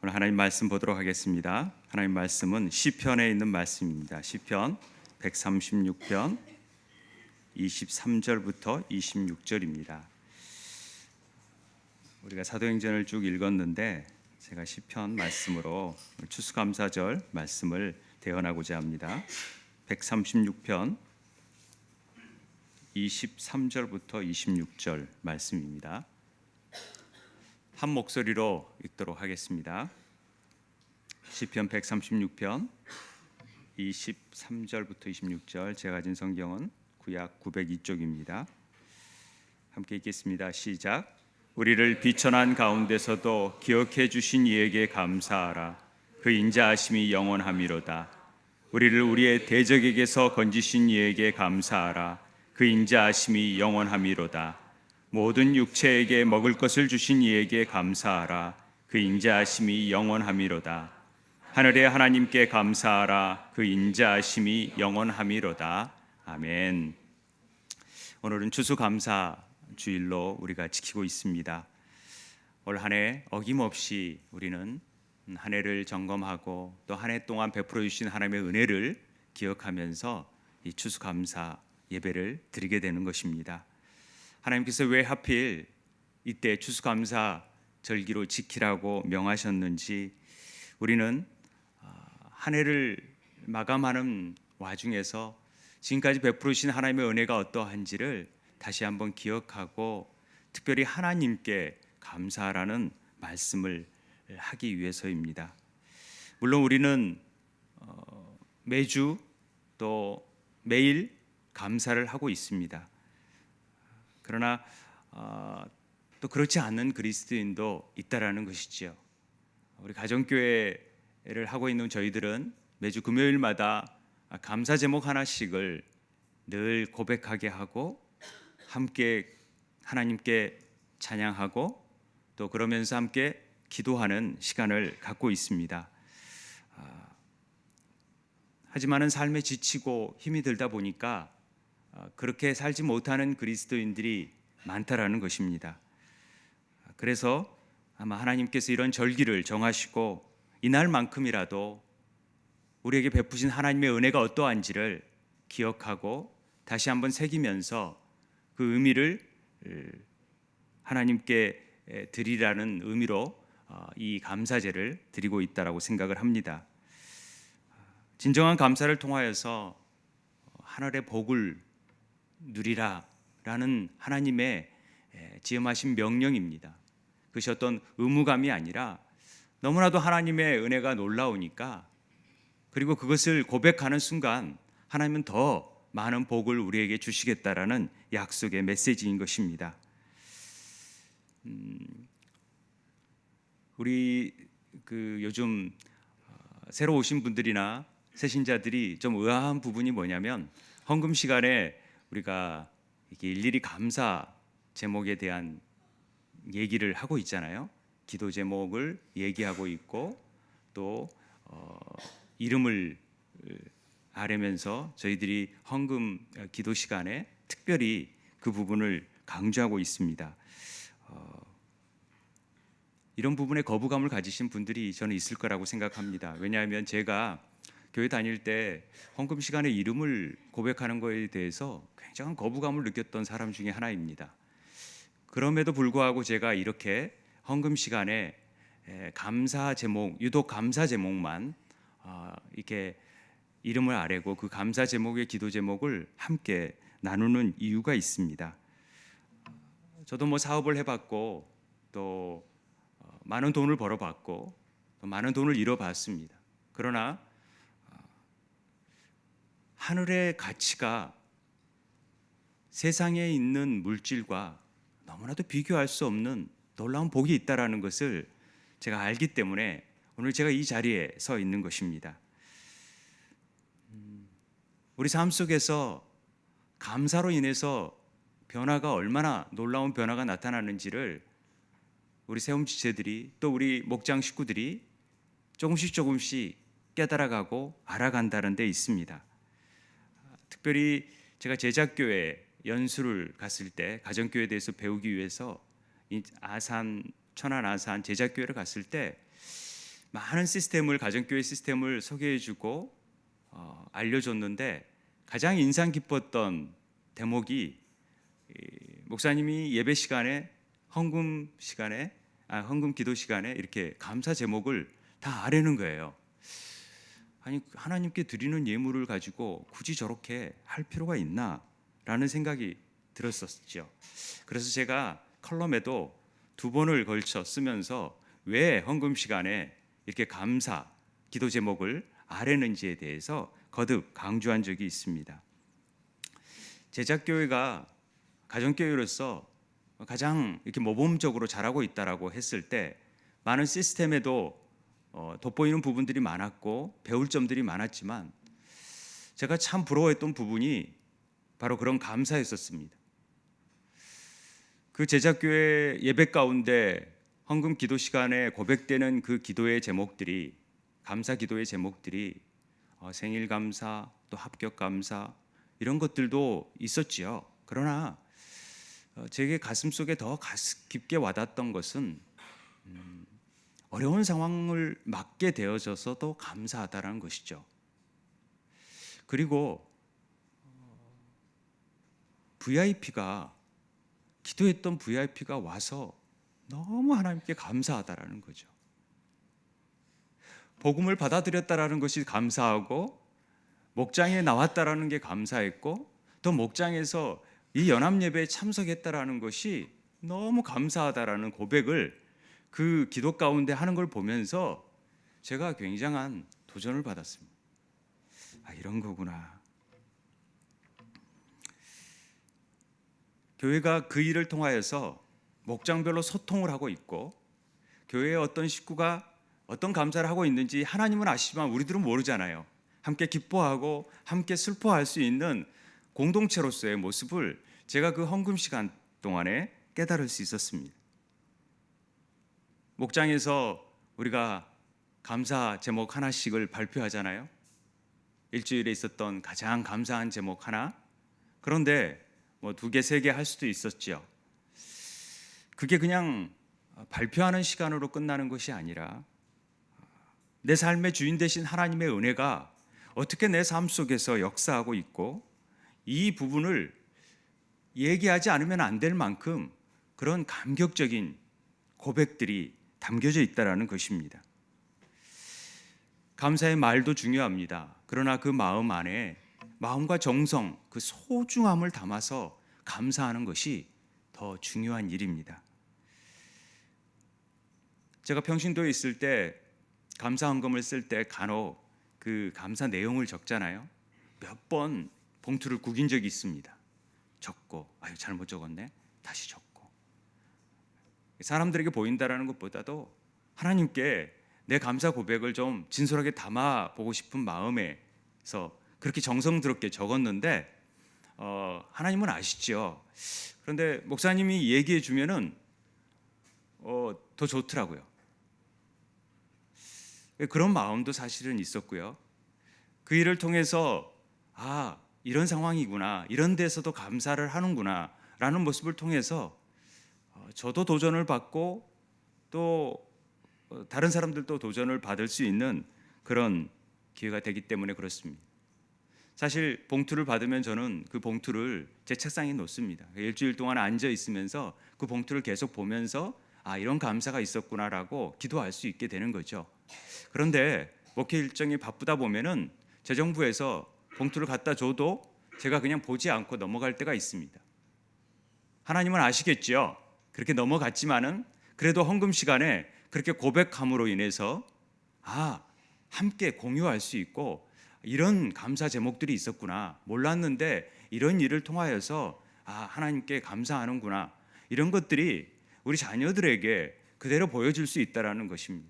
오늘 하나님 말씀 보도록 하겠습니다. 하나님 말씀은 시편에 있는 말씀입니다. 시편 136편 23절부터 26절입니다. 우리가 사도행전을 쭉 읽었는데 제가 시편 말씀으로 추수감사절 말씀을 대언하고자 합니다. 136편 23절부터 26절 말씀입니다. 한 목소리로 읽도록 하겠습니다. 시편 136편 23절부터 26절, 제가 가진 성경은 구약 902쪽입니다. 함께 읽겠습니다. 시작. 우리를 비천한 가운데서도 기억해 주신 이에게 감사하라. 그 인자하심이 영원함이로다. 우리를 우리의 대적에게서 건지신 이에게 감사하라. 그 인자하심이 영원함이로다. 모든 육체에게 먹을 것을 주신 이에게 감사하라. 그 인자하심이 영원함이로다. 하늘의 하나님께 감사하라. 그 인자하심이 영원함이로다. 아멘. 오늘은 추수감사 주일로 우리가 지키고 있습니다. 올 한 해 어김없이 우리는 한 해를 점검하고 또 한 해 동안 베풀어 주신 하나님의 은혜를 기억하면서 이 추수감사 예배를 드리게 되는 것입니다. 하나님께서 왜 하필 이때 추수감사 절기로 지키라고 명하셨는지, 우리는 한 해를 마감하는 와중에서 지금까지 베풀어 주신 하나님의 은혜가 어떠한지를 다시 한번 기억하고 특별히 하나님께 감사하라는 말씀을 하기 위해서입니다. 물론 우리는 매주 또 매일 감사를 하고 있습니다. 그러나 또 그렇지 않은 그리스도인도 있다라는 것이지요. 우리 가정교회를 하고 있는 저희들은 매주 금요일마다 감사 제목 하나씩을 늘 고백하게 하고 함께 하나님께 찬양하고 또 그러면서 함께 기도하는 시간을 갖고 있습니다. 하지만은 삶에 지치고 힘이 들다 보니까 그렇게 살지 못하는 그리스도인들이 많다라는 것입니다. 그래서 아마 하나님께서 이런 절기를 정하시고 이날만큼이라도 우리에게 베푸신 하나님의 은혜가 어떠한지를 기억하고 다시 한번 새기면서 그 의미를 하나님께 드리라는 의미로 이 감사제를 드리고 있다라고 생각을 합니다. 진정한 감사를 통하여서 하늘의 복을 누리라라는 하나님의 지음하신 명령입니다. 그것이 어떤 의무감이 아니라 너무나도 하나님의 은혜가 놀라우니까, 그리고 그것을 고백하는 순간 하나님은 더 많은 복을 우리에게 주시겠다라는 약속의 메시지인 것입니다. 우리 요즘 새로 오신 분들이나 새신자들이 좀 의아한 부분이 뭐냐면, 헌금 시간에 우리가 이렇게 일일이 감사 제목에 대한 얘기를 하고 있잖아요. 기도 제목을 얘기하고 있고 또 이름을 아뢰면서 저희들이 헌금 기도 시간에 특별히 그 부분을 강조하고 있습니다. 이런 부분에 거부감을 가지신 분들이 저는 있을 거라고 생각합니다. 왜냐하면 제가 교회 다닐 때 헌금 시간에 이름을 고백하는 것에 대해서 굉장한 거부감을 느꼈던 사람 중에 하나입니다. 그럼에도 불구하고 제가 이렇게 헌금 시간에 감사 제목, 유독 감사 제목만 이렇게 이름을 아뢰고 그 감사 제목의 기도 제목을 함께 나누는 이유가 있습니다. 저도 뭐 사업을 해봤고 또 많은 돈을 벌어봤고 또 많은 돈을 잃어봤습니다. 그러나 하늘의 가치가 세상에 있는 물질과 너무나도 비교할 수 없는 놀라운 복이 있다라는 것을 제가 알기 때문에 오늘 제가 이 자리에 서 있는 것입니다. 우리 삶 속에서 감사로 인해서 변화가 얼마나 놀라운 변화가 나타나는지를 우리 세움 지체들이 또 우리 목장 식구들이 조금씩 깨달아가고 알아간다는 데 있습니다. 특별히 제가 제작교회 연수를 갔을 때 가정교회에 대해서 배우기 위해서 이 아산, 천안 아산 제작교회를 갔을 때 많은 시스템을 가정교회 시스템을 소개해주고 알려줬는데 가장 인상 깊었던 대목이 목사님이 예배 시간에 헌금 기도 시간에 이렇게 감사 제목을 다 아뢰는 거예요. 아니 하나님께 드리는 예물을 가지고 굳이 저렇게 할 필요가 있나라는 생각이 들었었죠. 그래서 제가 컬럼에도 2번을 걸쳐 쓰면서 왜 헌금 시간에 이렇게 감사 기도 제목을 아뢰는지에 대해서 거듭 강조한 적이 있습니다. 제작교회가 가정교회로서 가장 이렇게 모범적으로 잘하고 있다라고 했을 때 많은 시스템에도 돋보이는 부분들이 많았고 배울 점들이 많았지만 제가 참 부러워했던 부분이 바로 그런 감사였었습니다. 그 제작교회 예배 가운데 헌금 기도 시간에 고백되는 그 기도의 제목들이 감사 기도의 제목들이 생일 감사 또 합격 감사 이런 것들도 있었지요. 그러나 제게 가슴속에 더 깊게 와닿았던 것은 어려운 상황을 맞게 되어져서도 감사하다라는 것이죠. 그리고 기도했던 VIP가 와서 너무 하나님께 감사하다라는 거죠. 복음을 받아들였다라는 것이 감사하고 목장에 나왔다라는 게 감사했고 또 목장에서 이 연합예배에 참석했다라는 것이 너무 감사하다라는 고백을 그 기도 가운데 하는 걸 보면서 제가 굉장한 도전을 받았습니다. 이런 거구나. 교회가 그 일을 통하여서 목장별로 소통을 하고 있고 교회의 어떤 식구가 어떤 감사를 하고 있는지 하나님은 아시지만 우리들은 모르잖아요. 함께 기뻐하고 함께 슬퍼할 수 있는 공동체로서의 모습을 제가 그 헌금 시간 동안에 깨달을 수 있었습니다. 목장에서 우리가 감사 제목 하나씩을 발표하잖아요. 일주일에 있었던 가장 감사한 제목 하나. 그런데 2개, 3개 할 수도 있었죠. 그게 그냥 발표하는 시간으로 끝나는 것이 아니라 내 삶의 주인 되신 하나님의 은혜가 어떻게 내 삶 속에서 역사하고 있고 이 부분을 얘기하지 않으면 안 될 만큼 그런 감격적인 고백들이 담겨져 있다라는 것입니다. 감사의 말도 중요합니다. 그러나 그 마음 안에 마음과 정성, 그 소중함을 담아서 감사하는 것이 더 중요한 일입니다. 제가 평신도에 있을 때 감사 헌금을 쓸 때 간혹 그 감사 내용을 적잖아요. 몇 번 봉투를 구긴 적이 있습니다. 적고 잘못 적었네. 다시 적고. 사람들에게 보인다라는 것보다도 하나님께 내 감사 고백을 좀 진솔하게 담아 보고 싶은 마음에서 그렇게 정성스럽게 적었는데 하나님은 아시죠. 그런데 목사님이 얘기해 주면은 더 좋더라고요. 그런 마음도 사실은 있었고요. 그 일을 통해서 이런 상황이구나, 이런 데서도 감사를 하는구나 라는 모습을 통해서 저도 도전을 받고 또 다른 사람들도 도전을 받을 수 있는 그런 기회가 되기 때문에 그렇습니다. 사실 봉투를 받으면 저는 그 봉투를 제 책상에 놓습니다. 일주일 동안 앉아 있으면서 그 봉투를 계속 보면서 이런 감사가 있었구나라고 기도할 수 있게 되는 거죠. 그런데 목회 일정이 바쁘다 보면은 재정부에서 봉투를 갖다 줘도 제가 그냥 보지 않고 넘어갈 때가 있습니다. 하나님은 아시겠죠. 그렇게 넘어갔지만은 그래도 헌금 시간에 그렇게 고백함으로 인해서 함께 공유할 수 있고 이런 감사 제목들이 있었구나, 몰랐는데 이런 일을 통하여서 하나님께 감사하는구나, 이런 것들이 우리 자녀들에게 그대로 보여줄 수 있다라는 것입니다.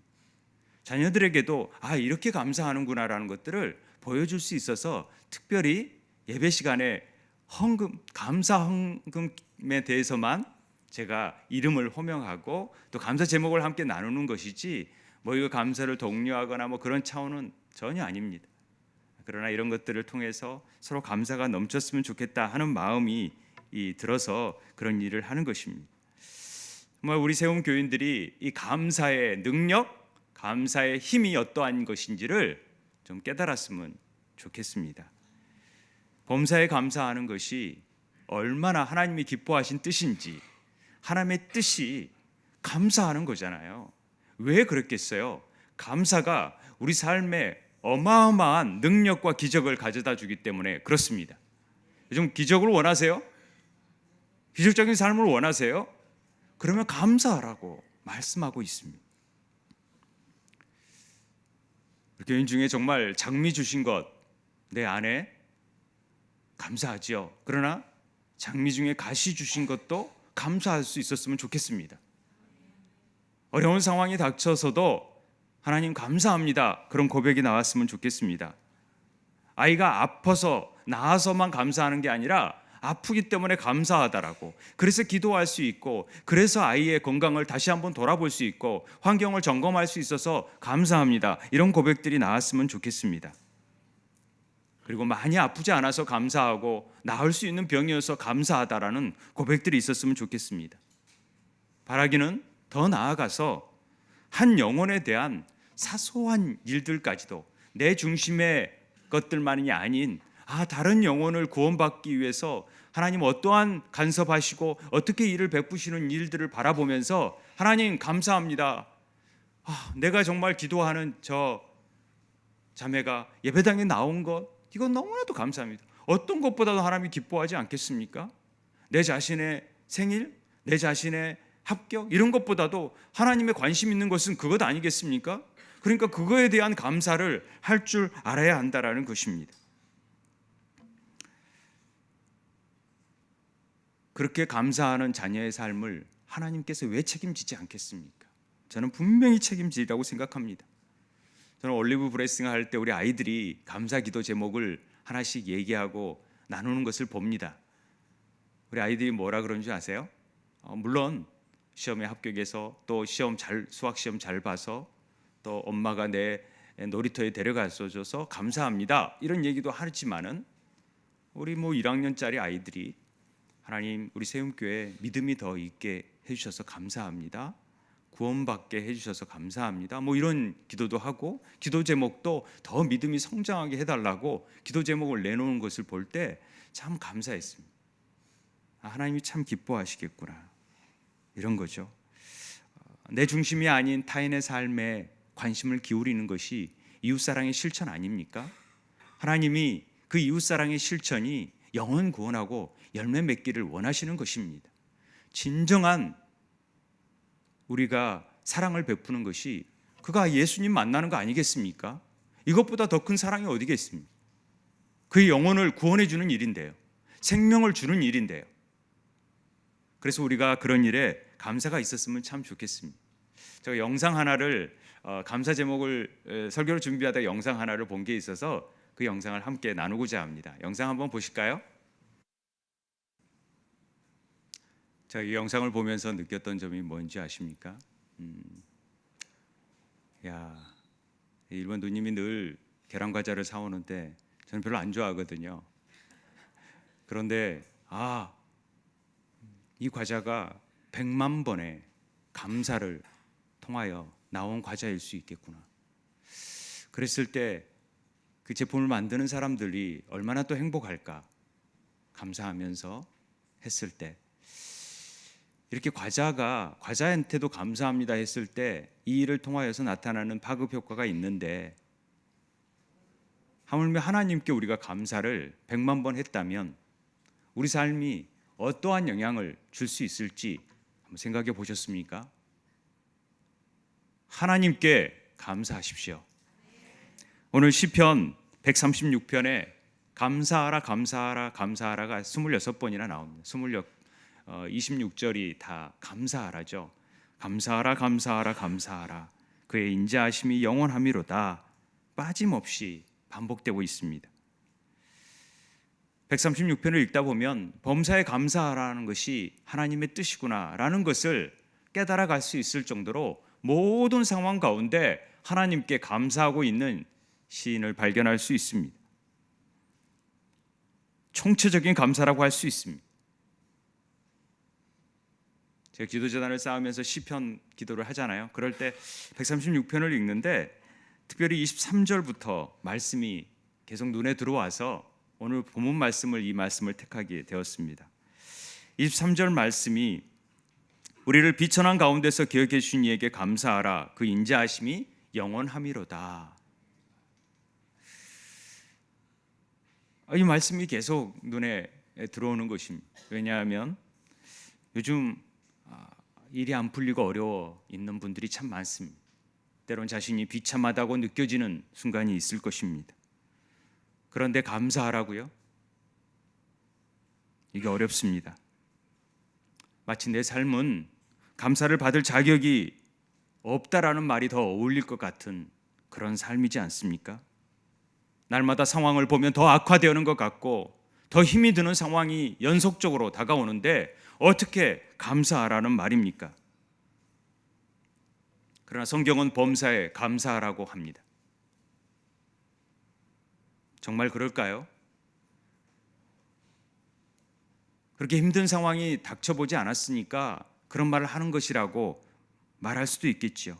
자녀들에게도 이렇게 감사하는구나라는 것들을 보여줄 수 있어서 특별히 예배 시간에 감사 헌금에 대해서만 제가 이름을 호명하고 또 감사 제목을 함께 나누는 것이지 이거 감사를 독려하거나 그런 차원은 전혀 아닙니다. 그러나 이런 것들을 통해서 서로 감사가 넘쳤으면 좋겠다 하는 마음이 들어서 그런 일을 하는 것입니다. 정말 우리 세움 교인들이 이 감사의 능력, 감사의 힘이 어떠한 것인지를 좀 깨달았으면 좋겠습니다. 범사에 감사하는 것이 얼마나 하나님이 기뻐하신 뜻인지, 하나님의 뜻이 감사하는 거잖아요. 왜 그랬겠어요? 감사가 우리 삶에 어마어마한 능력과 기적을 가져다 주기 때문에 그렇습니다. 요즘 기적을 원하세요? 기적적인 삶을 원하세요? 그러면 감사하라고 말씀하고 있습니다. 교인 중에 정말 장미 주신 것 내 아내 감사하지요. 그러나 장미 중에 가시 주신 것도 감사할 수 있었으면 좋겠습니다. 어려운 상황이 닥쳐서도 하나님 감사합니다, 그런 고백이 나왔으면 좋겠습니다. 아이가 아파서 나아서만 감사하는 게 아니라 아프기 때문에 감사하다라고, 그래서 기도할 수 있고, 그래서 아이의 건강을 다시 한번 돌아볼 수 있고, 환경을 점검할 수 있어서 감사합니다, 이런 고백들이 나왔으면 좋겠습니다. 그리고 많이 아프지 않아서 감사하고 나을 수 있는 병이어서 감사하다라는 고백들이 있었으면 좋겠습니다. 바라기는 더 나아가서 한 영혼에 대한 사소한 일들까지도 내 중심의 것들만이 아닌 다른 영혼을 구원받기 위해서 하나님 어떠한 간섭하시고 어떻게 일을 베푸시는 일들을 바라보면서 하나님 감사합니다, 내가 정말 기도하는 저 자매가 예배당에 나온 것, 이건 너무나도 감사합니다. 어떤 것보다도 하나님이 기뻐하지 않겠습니까? 내 자신의 생일, 내 자신의 합격, 이런 것보다도 하나님의 관심 있는 것은 그것 아니겠습니까? 그러니까 그거에 대한 감사를 할 줄 알아야 한다라는 것입니다. 그렇게 감사하는 자녀의 삶을 하나님께서 왜 책임지지 않겠습니까? 저는 분명히 책임지라고 생각합니다. 저는 올리브 브레싱 할 때 우리 아이들이 감사 기도 제목을 하나씩 얘기하고 나누는 것을 봅니다. 우리 아이들이 뭐라 그러는 줄 아세요? 물론 시험에 합격해서 또 수학 시험 잘 봐서 또 엄마가 내 놀이터에 데려가줘서 감사합니다, 이런 얘기도 하지만은 우리 1학년짜리 아이들이 하나님, 우리 세움교회 믿음이 더 있게 해주셔서 감사합니다, 구원받게 해주셔서 감사합니다, 이런 기도도 하고, 기도 제목도 더 믿음이 성장하게 해달라고 기도 제목을 내놓은 것을 볼 때 참 감사했습니다. 하나님이 참 기뻐하시겠구나, 이런 거죠. 내 중심이 아닌 타인의 삶에 관심을 기울이는 것이 이웃사랑의 실천 아닙니까? 하나님이 그 이웃사랑의 실천이 영혼 구원하고 열매 맺기를 원하시는 것입니다. 진정한 우리가 사랑을 베푸는 것이 그가 예수님 만나는 거 아니겠습니까? 이것보다 더 큰 사랑이 어디겠습니까? 그의 영혼을 구원해 주는 일인데요, 생명을 주는 일인데요. 그래서 우리가 그런 일에 감사가 있었으면 참 좋겠습니다. 제가 영상 하나를 감사 제목을 설교를 준비하다 영상 하나를 본 게 있어서 그 영상을 함께 나누고자 합니다. 영상 한번 보실까요? 제가 이 영상을 보면서 느꼈던 점이 뭔지 아십니까? 일본 누님이 늘 계란 과자를 사오는데 저는 별로 안 좋아하거든요. 그런데 이 과자가 100만 번의 감사를 통하여 나온 과자일 수 있겠구나. 그랬을 때 그 제품을 만드는 사람들이 얼마나 또 행복할까, 감사하면서 했을 때. 이렇게 과자한테도 감사합니다 했을 때 이 일을 통하여서 나타나는 파급 효과가 있는데, 하물며 하나님께 우리가 감사를 100만 번 했다면 우리 삶이 어떠한 영향을 줄 수 있을지 한번 생각해 보셨습니까? 하나님께 감사하십시오. 오늘 시편 136편에 감사하라 감사하라 감사하라가 26번이나 나옵니다. 26절이 다 감사하라죠. 감사하라 감사하라 감사하라, 그의 인자하심이 영원하미로다, 빠짐없이 반복되고 있습니다. 136편을 읽다 보면 범사에 감사하라는 것이 하나님의 뜻이구나라는 것을 깨달아갈 수 있을 정도로 모든 상황 가운데 하나님께 감사하고 있는 시인을 발견할 수 있습니다. 총체적인 감사라고 할 수 있습니다. 제가 기도재단을 쌓으면서 시편 기도를 하잖아요. 그럴 때 136편을 읽는데 특별히 23절부터 말씀이 계속 눈에 들어와서 오늘 본문 말씀을 이 말씀을 택하게 되었습니다. 23절 말씀이 우리를 비천한 가운데서 기억해 주신 이에게 감사하라. 그 인자하심이 영원함이로다. 이 말씀이 계속 눈에 들어오는 것입니다. 왜냐하면 요즘 일이 안 풀리고 어려워 있는 분들이 참 많습니다. 때론 자신이 비참하다고 느껴지는 순간이 있을 것입니다. 그런데 감사하라고요? 이게 어렵습니다. 마치 내 삶은 감사를 받을 자격이 없다라는 말이 더 어울릴 것 같은 그런 삶이지 않습니까? 날마다 상황을 보면 더 악화되는 것 같고 더 힘이 드는 상황이 연속적으로 다가오는데 어떻게 감사하라는 말입니까? 그러나 성경은 범사에 감사하라고 합니다. 정말 그럴까요? 그렇게 힘든 상황이 닥쳐보지 않았으니까 그런 말을 하는 것이라고 말할 수도 있겠지요.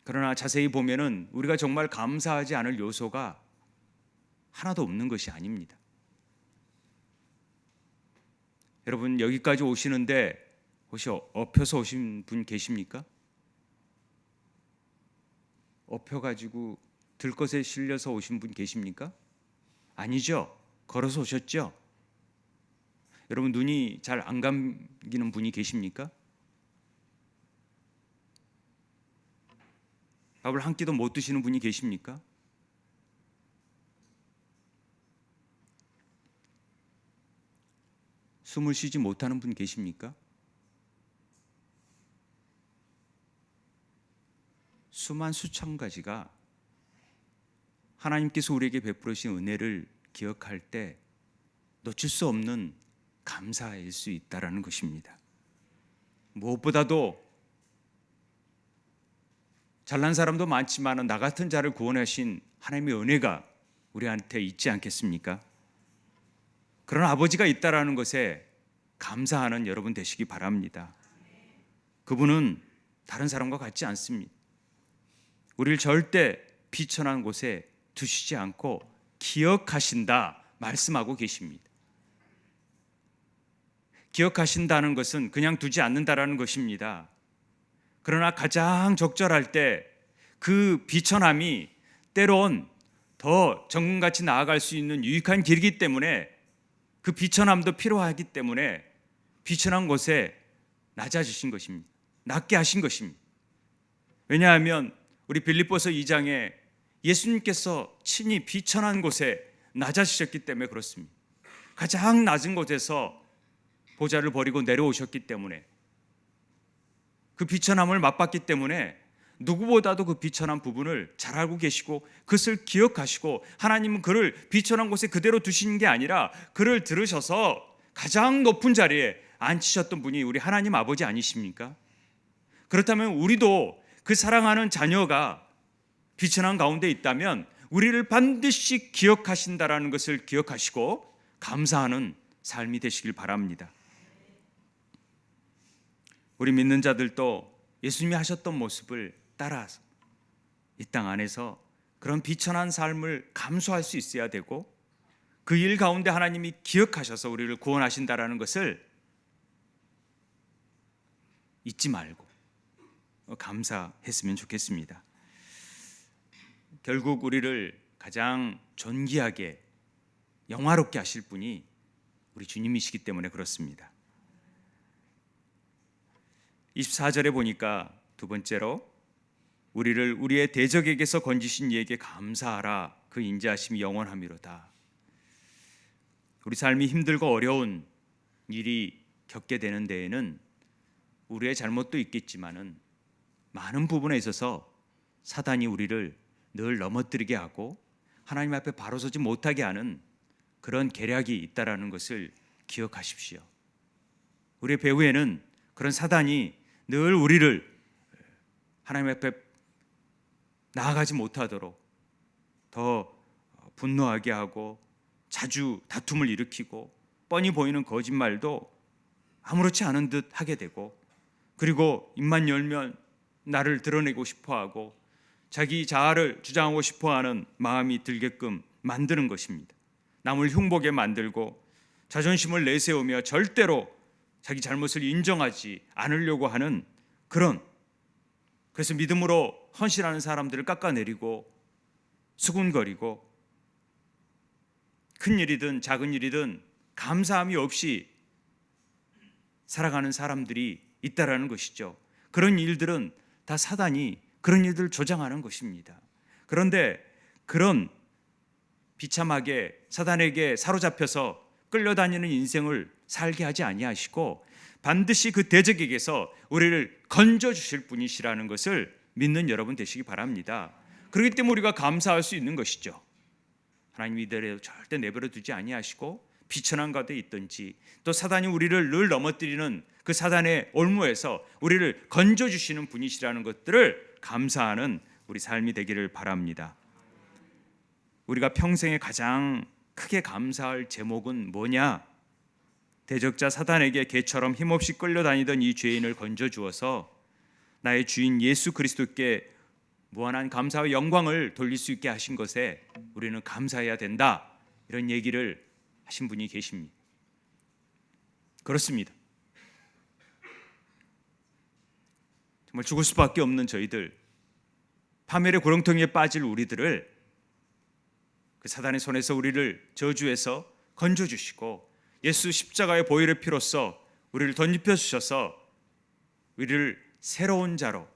그러나 자세히 보면은 우리가 정말 감사하지 않을 요소가 하나도 없는 것이 아닙니다. 여러분 여기까지 오시는데 혹시 엎혀서 오신 분 계십니까? 엎혀가지고 들것에 실려서 오신 분 계십니까? 아니죠. 걸어서 오셨죠? 여러분 눈이 잘 안 감기는 분이 계십니까? 밥을 한 끼도 못 드시는 분이 계십니까? 숨을 쉬지 못하는 분 계십니까? 수만 수천 가지가 하나님께서 우리에게 베풀으신 은혜를 기억할 때 놓칠 수 없는 감사일 수 있다라는 것입니다. 무엇보다도 잘난 사람도 많지만 나 같은 자를 구원하신 하나님의 은혜가 우리한테 있지 않겠습니까? 그런 아버지가 있다라는 것에 감사하는 여러분 되시기 바랍니다. 그분은 다른 사람과 같지 않습니다. 우리를 절대 비천한 곳에 두시지 않고 기억하신다 말씀하고 계십니다. 기억하신다는 것은 그냥 두지 않는다라는 것입니다. 그러나 가장 적절할 때 그 비천함이 때론 더 정금같이 나아갈 수 있는 유익한 길이기 때문에 그 비천함도 필요하기 때문에 비천한 곳에 낮아지신 것입니다. 낮게 하신 것입니다. 왜냐하면 우리 빌립보서 2장에 예수님께서 친히 비천한 곳에 낮아지셨기 때문에 그렇습니다. 가장 낮은 곳에서 보좌를 버리고 내려오셨기 때문에 그 비천함을 맛봤기 때문에 누구보다도 그 비천한 부분을 잘 알고 계시고 그것을 기억하시고 하나님은 그를 비천한 곳에 그대로 두시는 게 아니라 그를 들으셔서 가장 높은 자리에 앉히셨던 분이 우리 하나님 아버지 아니십니까? 그렇다면 우리도 그 사랑하는 자녀가 비천한 가운데 있다면 우리를 반드시 기억하신다라는 것을 기억하시고 감사하는 삶이 되시길 바랍니다. 우리 믿는 자들도 예수님이 하셨던 모습을 따라서 이 땅 안에서 그런 비천한 삶을 감수할 수 있어야 되고 그 일 가운데 하나님이 기억하셔서 우리를 구원하신다라는 것을 잊지 말고 감사했으면 좋겠습니다. 결국 우리를 가장 존귀하게 영화롭게 하실 분이 우리 주님이시기 때문에 그렇습니다. 24절에 보니까 두 번째로 우리를 우리의 대적에게서 건지신 이에게 감사하라. 그 인자하심이 영원함이로다. 우리 삶이 힘들고 어려운 일이 겪게 되는 데에는 우리의 잘못도 있겠지만은 많은 부분에 있어서 사단이 우리를 늘 넘어뜨리게 하고 하나님 앞에 바로 서지 못하게 하는 그런 계략이 있다라는 것을 기억하십시오. 우리의 배후에는 그런 사단이 늘 우리를 하나님 앞에 나아가지 못하도록 더 분노하게 하고 자주 다툼을 일으키고 뻔히 보이는 거짓말도 아무렇지 않은 듯 하게 되고, 그리고 입만 열면 나를 드러내고 싶어하고 자기 자아를 주장하고 싶어하는 마음이 들게끔 만드는 것입니다. 남을 흉보게 만들고 자존심을 내세우며 절대로 자기 잘못을 인정하지 않으려고 하는 그래서 믿음으로 헌신하는 사람들을 깎아내리고 수군거리고 큰 일이든 작은 일이든 감사함이 없이 살아가는 사람들이 있다라는 것이죠. 그런 일들은 다 사단이 그런 일들을 조장하는 것입니다. 그런데 그런 비참하게 사단에게 사로잡혀서 끌려다니는 인생을 살게 하지 아니하시고 반드시 그 대적에게서 우리를 건져주실 분이시라는 것을 믿는 여러분 되시기 바랍니다. 그렇기 때문에 우리가 감사할 수 있는 것이죠. 하나님이 이대로 절대 내버려 두지 아니하시고 비천한 가운데 있든지 또 사단이 우리를 늘 넘어뜨리는 그 사단의 올무에서 우리를 건져주시는 분이시라는 것들을 감사하는 우리 삶이 되기를 바랍니다. 우리가 평생에 가장 크게 감사할 제목은 뭐냐? 대적자 사단에게 개처럼 힘없이 끌려다니던 이 죄인을 건져주어서 나의 주인 예수 그리스도께 무한한 감사와 영광을 돌릴 수 있게 하신 것에 우리는 감사해야 된다, 이런 얘기를 하신 분이 계십니다. 그렇습니다. 정말 죽을 수밖에 없는 저희들, 파멸의 구렁텅이에 빠질 우리들을 그 사단의 손에서 우리를 저주해서 건져주시고 예수 십자가의 보혈의 피로써 우리를 덧입혀 주셔서 우리를 새로운 자로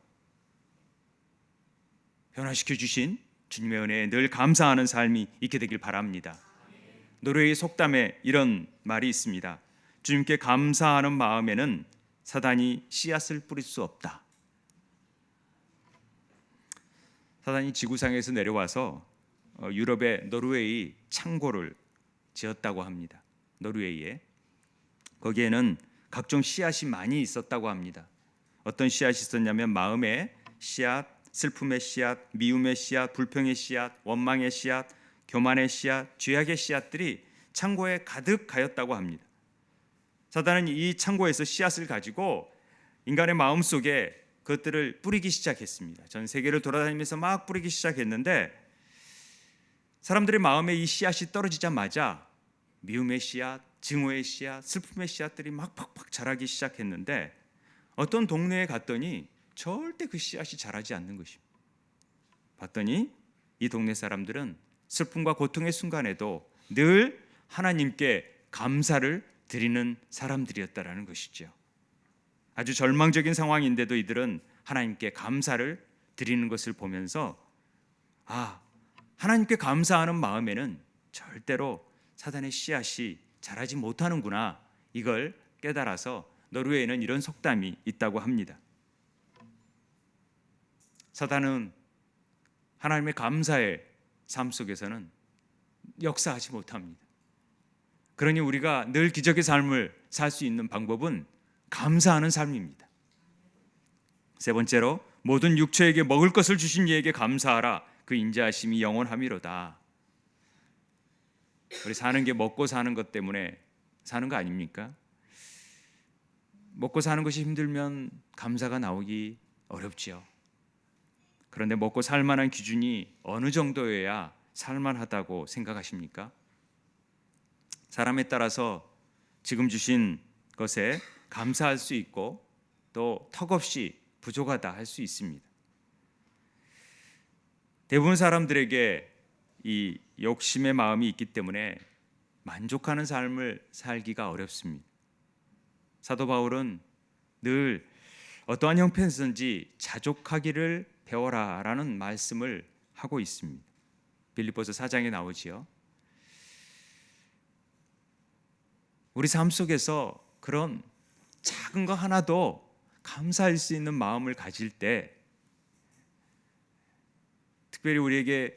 변화시켜 주신 주님의 은혜에 늘 감사하는 삶이 있게 되길 바랍니다. 노래의 속담에 이런 말이 있습니다. 주님께 감사하는 마음에는 사단이 씨앗을 뿌릴 수 없다. 사단이 지구상에서 내려와서 유럽의 노르웨이 창고를 지었다고 합니다. 노르웨이에. 거기에는 각종 씨앗이 많이 있었다고 합니다. 어떤 씨앗이 있었냐면 마음의 씨앗, 슬픔의 씨앗, 미움의 씨앗, 불평의 씨앗, 원망의 씨앗, 교만의 씨앗, 죄악의 씨앗들이 창고에 가득하였다고 합니다. 사단은 이 창고에서 씨앗을 가지고 인간의 마음속에 그것들을 뿌리기 시작했습니다. 전 세계를 돌아다니면서 막 뿌리기 시작했는데 사람들의 마음에 이 씨앗이 떨어지자마자 미움의 씨앗, 증오의 씨앗, 슬픔의 씨앗들이 막 팍팍 자라기 시작했는데 어떤 동네에 갔더니 절대 그 씨앗이 자라지 않는 것입니다. 봤더니 이 동네 사람들은 슬픔과 고통의 순간에도 늘 하나님께 감사를 드리는 사람들이었다라는 것이죠. 아주 절망적인 상황인데도 이들은 하나님께 감사를 드리는 것을 보면서 하나님께 감사하는 마음에는 절대로 사단의 씨앗이 자라지 못하는구나, 이걸 깨달아서 노르웨이에는 이런 속담이 있다고 합니다. 사단은 하나님의 감사의 삶 속에서는 역사하지 못합니다. 그러니 우리가 늘 기적의 삶을 살 수 있는 방법은 감사하는 삶입니다. 세 번째로, 모든 육체에게 먹을 것을 주신 이에게 감사하라. 그 인자하심이 영원함이로다. 우리 사는 게 먹고 사는 것 때문에 사는 거 아닙니까? 먹고 사는 것이 힘들면 감사가 나오기 어렵지요. 그런데 먹고 살 만한 기준이 어느 정도여야 살만하다고 생각하십니까? 사람에 따라서 지금 주신 것에 감사할 수 있고 또 턱없이 부족하다 할 수 있습니다. 대부분 사람들에게 이 욕심의 마음이 있기 때문에 만족하는 삶을 살기가 어렵습니다. 사도 바울은 늘 어떠한 형편에서든지 자족하기를 배워라라는 말씀을 하고 있습니다. 빌립보서 4장에 나오지요. 우리 삶 속에서 그런 작은 거 하나도 감사할 수 있는 마음을 가질 때, 특별히 우리에게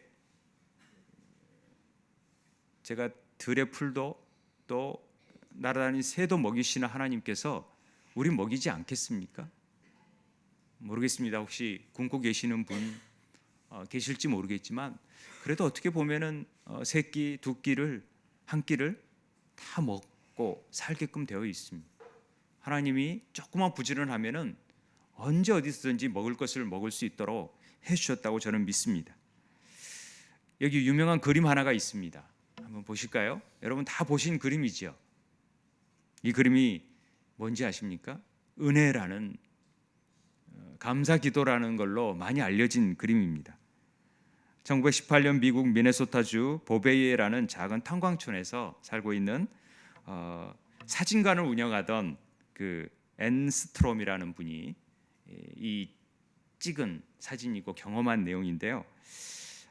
제가 들의 풀도 또 날아다니는 새도 먹이시는 하나님께서 우리 먹이지 않겠습니까? 모르겠습니다. 혹시 굶고 계시는 분 계실지 모르겠지만 그래도 어떻게 보면은 세 끼, 두 끼를 한 끼를 다 먹고 살게끔 되어 있습니다. 하나님이 조금만 부지런하면은 언제 어디서든지 먹을 것을 먹을 수 있도록 해주셨다고 저는 믿습니다. 여기 유명한 그림 하나가 있습니다. 한번 보실까요? 여러분 다 보신 그림이죠. 이 그림이 뭔지 아십니까? 은혜라는 감사 기도라는 걸로 많이 알려진 그림입니다. 1918년 미국 미네소타주 보베이에라는 작은 탄광촌에서 살고 있는 사진관을 운영하던 그 앤스트롬이라는 분이 이 찍은 사진이고 경험한 내용인데요.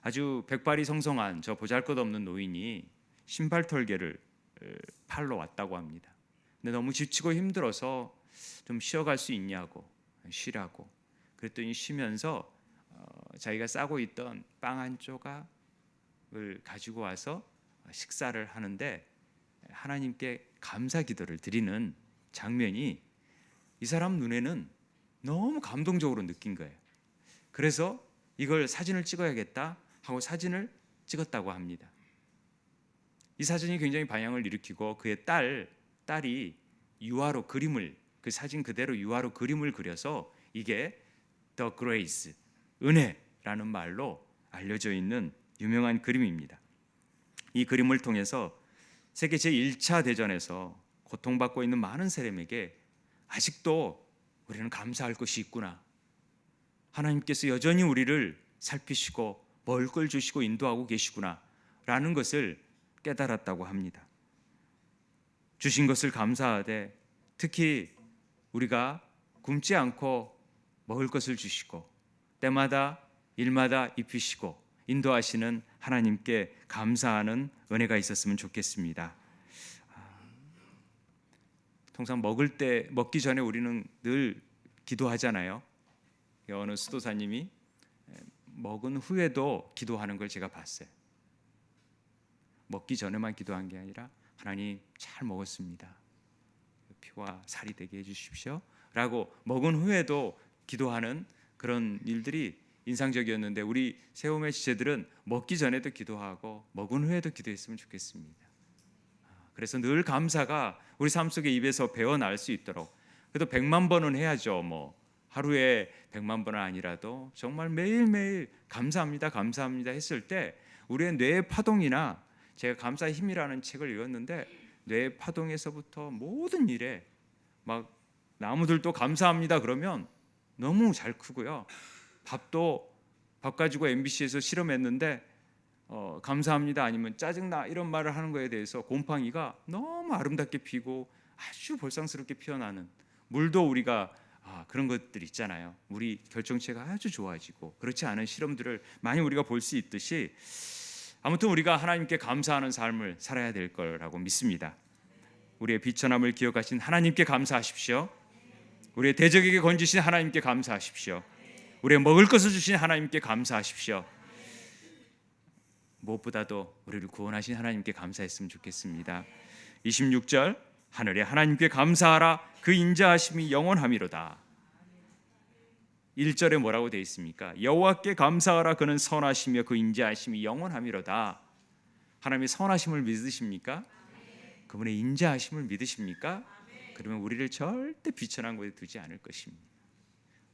아주 백발이 성성한 저 보잘것없는 노인이 신발 털개를 팔러 왔다고 합니다. 근데 너무 지치고 힘들어서 좀 쉬어갈 수 있냐고 쉬라고 그랬더니 쉬면서 자기가 싸고 있던 빵 한 조각을 가지고 와서 식사를 하는데 하나님께 감사 기도를 드리는 장면이 이 사람 눈에는 너무 감동적으로 느낀 거예요. 그래서 이걸 사진을 찍어야겠다 하고 사진을 찍었다고 합니다. 이 사진이 굉장히 반향을 일으키고 그의 딸이 유화로 그림을 그 사진 그대로 유화로 그림을 그려서 이게 The Grace 은혜라는 말로 알려져 있는 유명한 그림입니다. 이 그림을 통해서 세계 제1차 대전에서 고통받고 있는 많은 사람에게 아직도 우리는 감사할 것이 있구나. 하나님께서 여전히 우리를 살피시고 먹을 걸 주시고 인도하고 계시구나 라는 것을 깨달았다고 합니다. 주신 것을 감사하되 특히 우리가 굶지 않고 먹을 것을 주시고 때마다 일마다 입히시고 인도하시는 하나님께 감사하는 은혜가 있었으면 좋겠습니다. 통상 먹기 전에 우리는 늘 기도하잖아요. 어느 수도사님이 먹은 후에도 기도하는 걸 제가 봤어요. 먹기 전에만 기도한 게 아니라 하나님 잘 먹었습니다. 피와 살이 되게 해주십시오 라고 먹은 후에도 기도하는 그런 일들이 인상적이었는데 우리 세움의 지체들은 먹기 전에도 기도하고 먹은 후에도 기도했으면 좋겠습니다. 그래서 늘 감사가 우리 삶 속에 입에서 배어날 수 있도록 그래도 100만 번은 해야죠. 뭐 하루에 100만 번은 아니라도 정말 매일매일 감사합니다 감사합니다 했을 때 우리의 뇌의 파동이나 제가 감사의 힘이라는 책을 읽었는데 뇌의 파동에서부터 모든 일에 막 나무들도 감사합니다 그러면 너무 잘 크고요. 밥 가지고 MBC에서 실험했는데 감사합니다 아니면 짜증나 이런 말을 하는 거에 대해서 곰팡이가 너무 아름답게 피고 아주 볼상스럽게 피어나는 물도 우리가 그런 것들 있잖아요. 우리 결정체가 아주 좋아지고 그렇지 않은 실험들을 많이 우리가 볼 수 있듯이 아무튼 우리가 하나님께 감사하는 삶을 살아야 될 거라고 믿습니다. 우리의 비천함을 기억하신 하나님께 감사하십시오. 우리의 대적에게 건지신 하나님께 감사하십시오. 우리의 먹을 것을 주신 하나님께 감사하십시오. 무엇보다도 우리를 구원하신 하나님께 감사했으면 좋겠습니다. 26절 하늘에 하나님께 감사하라 그 인자하심이 영원함이로다. 1절에 뭐라고 되어 있습니까? 여호와께 감사하라 그는 선하시며 그 인자하심이 영원함이로다. 하나님의 선하심을 믿으십니까? 그분의 인자하심을 믿으십니까? 그러면 우리를 절대 비천한 곳에 두지 않을 것입니다.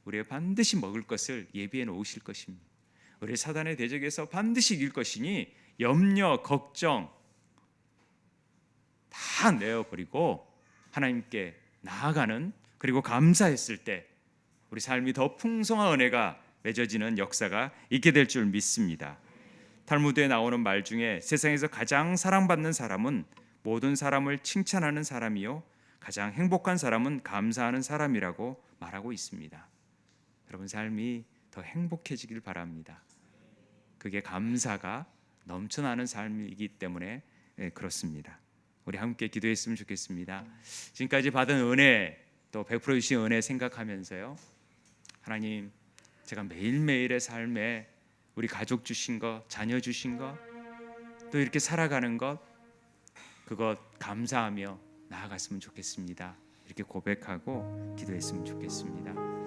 우리가 반드시 먹을 것을 예비해 놓으실 것입니다. 우리 사단의 대적에서 반드시 이길 것이니 염려, 걱정 다 내어버리고 하나님께 나아가는 그리고 감사했을 때 우리 삶이 더 풍성한 은혜가 맺어지는 역사가 있게 될 줄 믿습니다. 탈무드에 나오는 말 중에 세상에서 가장 사랑받는 사람은 모든 사람을 칭찬하는 사람이요 가장 행복한 사람은 감사하는 사람이라고 말하고 있습니다. 여러분 삶이 더 행복해지길 바랍니다. 그게 감사가 넘쳐나는 삶이기 때문에 그렇습니다. 우리 함께 기도했으면 좋겠습니다. 지금까지 받은 은혜 또 베풀어 주신 은혜 생각하면서요. 하나님 제가 매일매일의 삶에 우리 가족 주신 것, 자녀 주신 것, 또 이렇게 살아가는 것 그것 감사하며 나아갔으면 좋겠습니다. 이렇게 고백하고 기도했으면 좋겠습니다.